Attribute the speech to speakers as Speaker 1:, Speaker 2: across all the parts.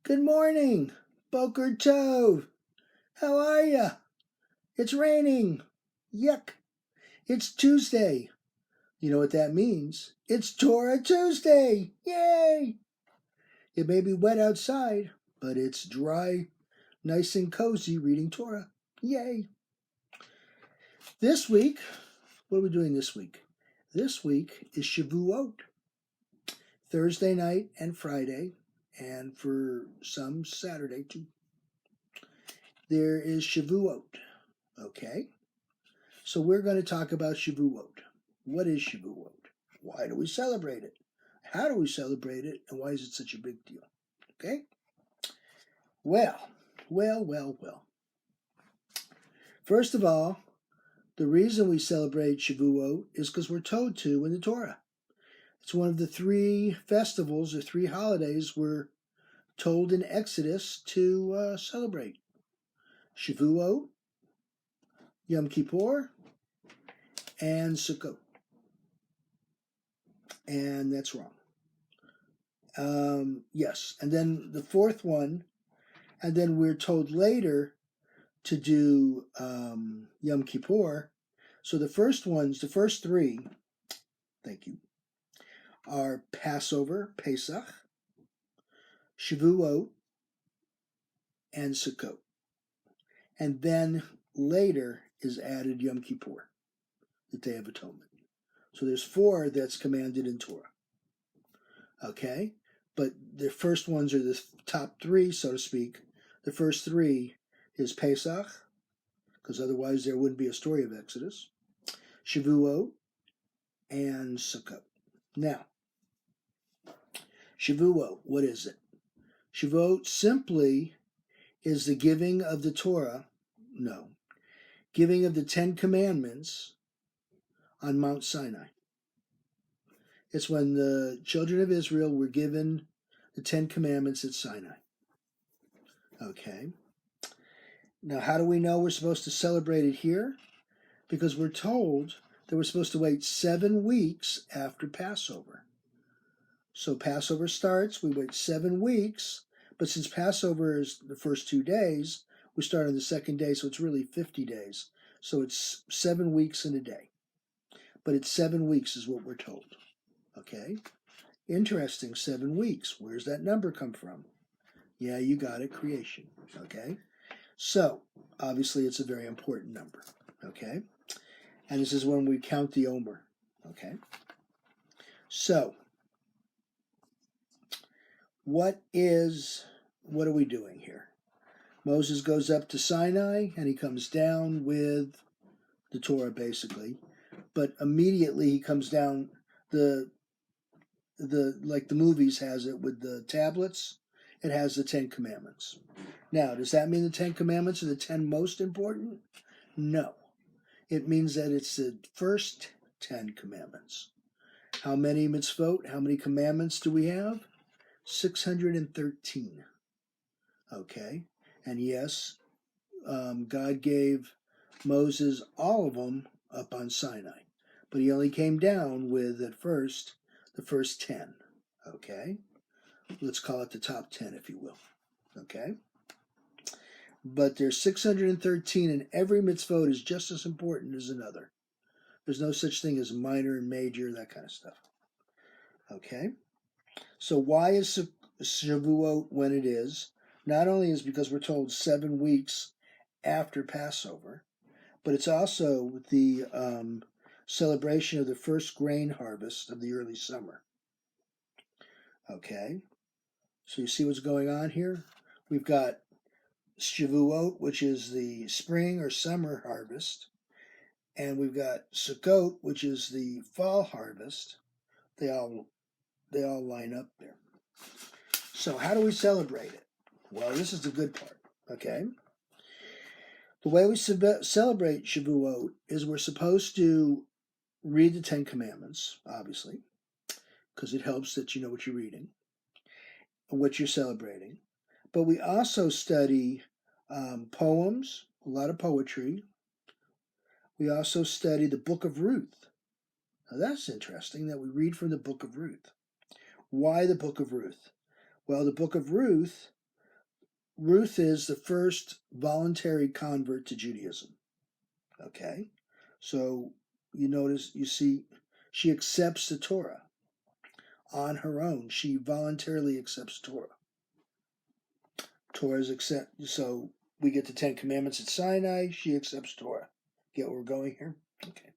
Speaker 1: Good morning, Boker Tov. How are ya? It's raining. Yuck. It's Tuesday. You know what that means? It's Torah Tuesday. Yay! It may be wet outside, but it's dry, nice and cozy reading Torah. Yay! This week, what are we doing this week? This week is Shavuot. Thursday night and Friday, and for some Saturday too. There is Shavuot. Okay? So we're going to talk about Shavuot. What is Shavuot? Why do we celebrate it? How do we celebrate it? And why is it such a big deal? Okay? Well. First of all, the reason we celebrate Shavuot is because we're told to in the Torah. It's one of the three festivals or three holidays we're told in Exodus to celebrate. Shavuot, Yom Kippur, and Sukkot. And that's wrong. Yes, and then the fourth one, and then we're told later to do Yom Kippur. So the first three, thank you, are Passover, Pesach, Shavuot, and Sukkot. And then later is added Yom Kippur, the Day of Atonement. So there's four that's commanded in Torah. Okay? But the first ones are the top three, so to speak. The first three is Pesach, because otherwise there wouldn't be a story of Exodus, Shavuot, and Sukkot. Now, Shavuot, what is it? Shavuot simply is the giving of the giving of the Ten Commandments on Mount Sinai. It's when the children of Israel were given the Ten Commandments at Sinai. Okay. Now, how do we know we're supposed to celebrate it here? Because we're told that we're supposed to wait 7 weeks after Passover. So Passover starts, we wait 7 weeks, but since Passover is the first 2 days, we start on the second day, so it's really 50 days. So it's 7 weeks in a day. But it's 7 weeks is what we're told. Okay? Interesting, 7 weeks. Where's that number come from? Yeah, you got it, creation. Okay? So, obviously it's a very important number. Okay? And this is when we count the Omer. Okay? So, what are we doing here? Moses goes up to Sinai and he comes down with the Torah basically, but immediately he comes down the like the movies has it with the tablets, it has the 10 Commandments. Now, does that mean the 10 Commandments are the 10 most important? No. It means that it's the first 10 Commandments. How many mitzvot, how many commandments do we have? 613. Okay? And yes, God gave Moses all of them up on Sinai. But he only came down with, at first, the first 10. Okay? Let's call it the top 10, if you will. Okay? But there's 613, and every mitzvot is just as important as another. There's no such thing as minor and major, that kind of stuff. Okay? So why is Shavuot when it is? Not only is because we're told 7 weeks after Passover, but it's also the celebration of the first grain harvest of the early summer. Okay? So you see what's going on here? We've got Shavuot, which is the spring or summer harvest, and we've got Sukkot, which is the fall harvest. They all line up there. So how do we celebrate it? Well, this is the good part, okay? The way we celebrate Shavuot is we're supposed to read the 10 Commandments, obviously, because it helps that you know what you're reading, what you're celebrating. But we also study poems, a lot of poetry. We also study the Book of Ruth. Now that's interesting that we read from the Book of Ruth. Why the Book of Ruth? Well, the Book of Ruth Ruth is the first voluntary convert to Judaism. Okay? So you see, she accepts the Torah on her own. She voluntarily accepts Torah. Torah's so we get the Ten Commandments at Sinai. She accepts Torah. Get where we're going here? Okay.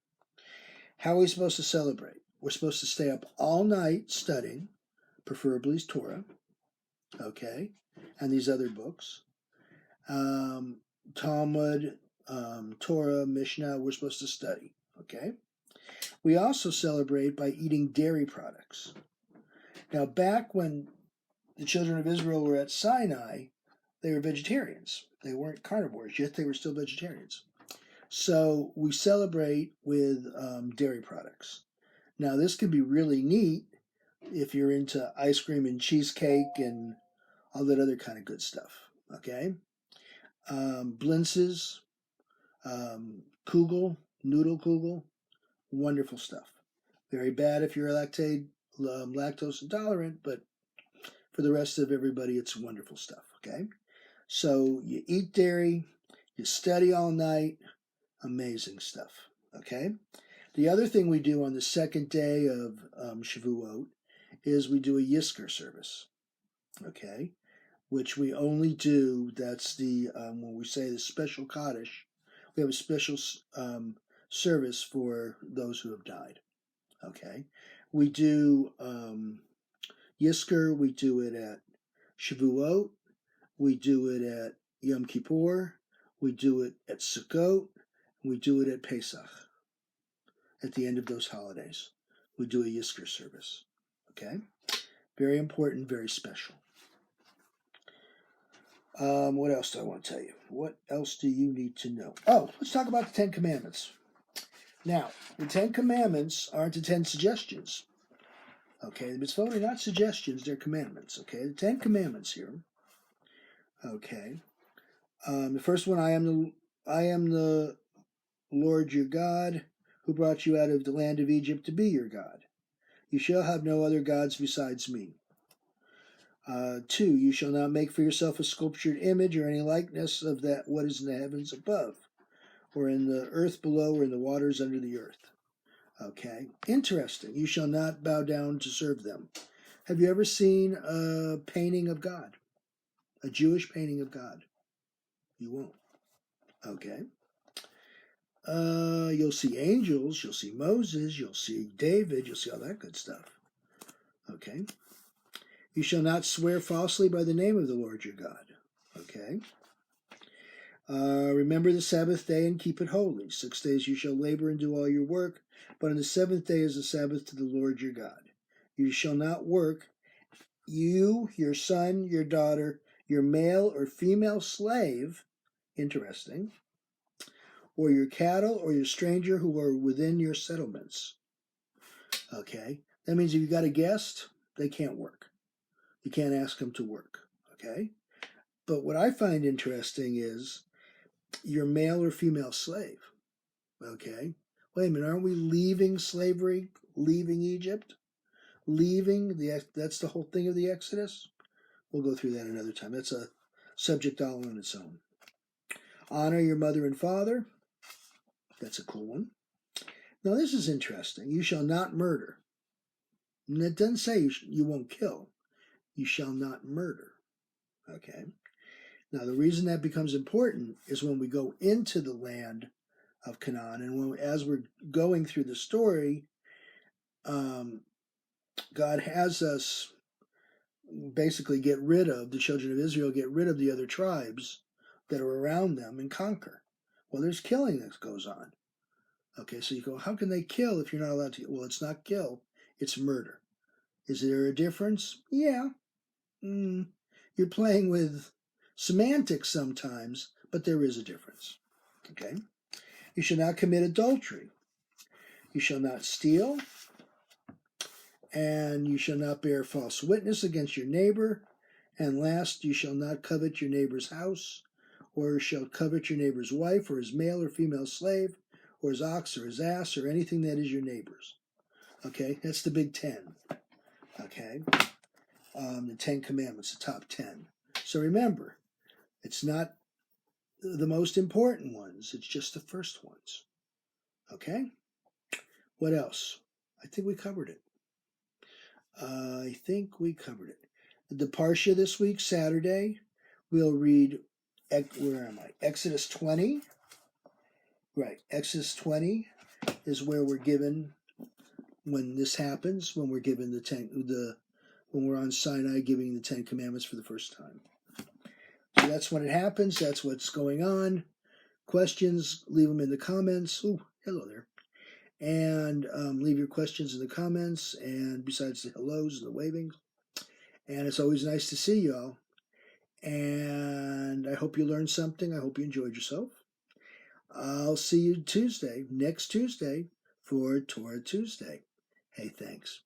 Speaker 1: How are we supposed to celebrate? We're supposed to stay up all night studying, preferably Torah, okay, and these other books. Talmud, Torah, Mishnah, we're supposed to study, okay? We also celebrate by eating dairy products. Now, back when the children of Israel were at Sinai, they were vegetarians. They weren't carnivores, yet they were still vegetarians. So we celebrate with dairy products. Now, this can be really neat if you're into ice cream and cheesecake and all that other kind of good stuff, okay? Blintzes, Kugel, noodle Kugel, wonderful stuff. Very bad if you're lactose intolerant, but for the rest of everybody, it's wonderful stuff, okay? So you eat dairy, you study all night, amazing stuff, okay? The other thing we do on the second day of Shavuot is we do a Yizkor service, okay? Which we only do, that's the, when we say the special Kaddish, we have a special service for those who have died, okay? We do Yizkor, we do it at Shavuot, we do it at Yom Kippur, we do it at Sukkot, we do it at Pesach. At the end of those holidays, we do a Yizkor service, okay? Very important, very special. What else do I want to tell you? What else do you need to know? Oh, let's talk about the Ten Commandments. Now, the Ten Commandments aren't the 10 suggestions. Okay, the mitzvot are not suggestions, they're commandments. Okay, the 10 Commandments here. Okay, the first one, I am the Lord your God, who brought you out of the land of Egypt to be your God. You shall have no other gods besides me. 2, you shall not make for yourself a sculptured image or any likeness of that what is in the heavens above, or in the earth below, or in the waters under the earth. Okay, interesting. You shall not bow down to serve them. Have you ever seen a painting of God? A Jewish painting of God? You won't. Okay. You'll see angels, you'll see Moses, you'll see David, you'll see all that good stuff. Okay. You shall not swear falsely by the name of the Lord your God. Okay. Remember the Sabbath day and keep it holy. 6 days you shall labor and do all your work, but on the 7th day is a Sabbath to the Lord your God. You shall not work, you, your son, your daughter, your male or female slave, interesting, or your cattle or your stranger who are within your settlements. Okay, that means if you got a guest, they can't work. You can't ask them to work. Okay, but what I find interesting is your male or female slave. Okay, wait a minute, aren't we leaving slavery, leaving Egypt, that's the whole thing of the Exodus? We'll go through that another time. That's a subject all on its own. Honor your mother and father. That's a cool one. Now this is interesting. You shall not murder. And it doesn't say you won't kill. You shall not murder. Okay. Now the reason that becomes important is when we go into the land of Canaan, and as we're going through the story, God has us basically the children of Israel get rid of the other tribes that are around them and conquer. Well, there's killing that goes on. Okay, so you go, how can they kill if you're not allowed to? Well, it's not kill, it's murder. Is there a difference? Yeah. You're playing with semantics sometimes, but there is a difference. Okay? You shall not commit adultery. You shall not steal. And you shall not bear false witness against your neighbor. And last, you shall not covet your neighbor's house, or shall covet your neighbor's wife, or his male or female slave, or his ox, or his ass, or anything that is your neighbor's. Okay, that's the big 10. Okay, the 10 Commandments, the top 10. So remember, It's not the most important ones. It's just the first ones. Okay? What else? I think we covered it. The Parsha this week, Saturday, we'll read, where am I? Exodus 20. Right, Exodus 20 is where we're given, when this happens, when we're given when we're on Sinai giving the Ten Commandments for the first time. So that's when it happens. That's what's going on. Questions, leave them in the comments. Oh, hello there. And leave your questions in the comments, and besides the hellos and the wavings. And it's always nice to see y'all. And I hope you learned something. I hope you enjoyed yourself. I'll see you next Tuesday, for Torah Tuesday. Hey, thanks.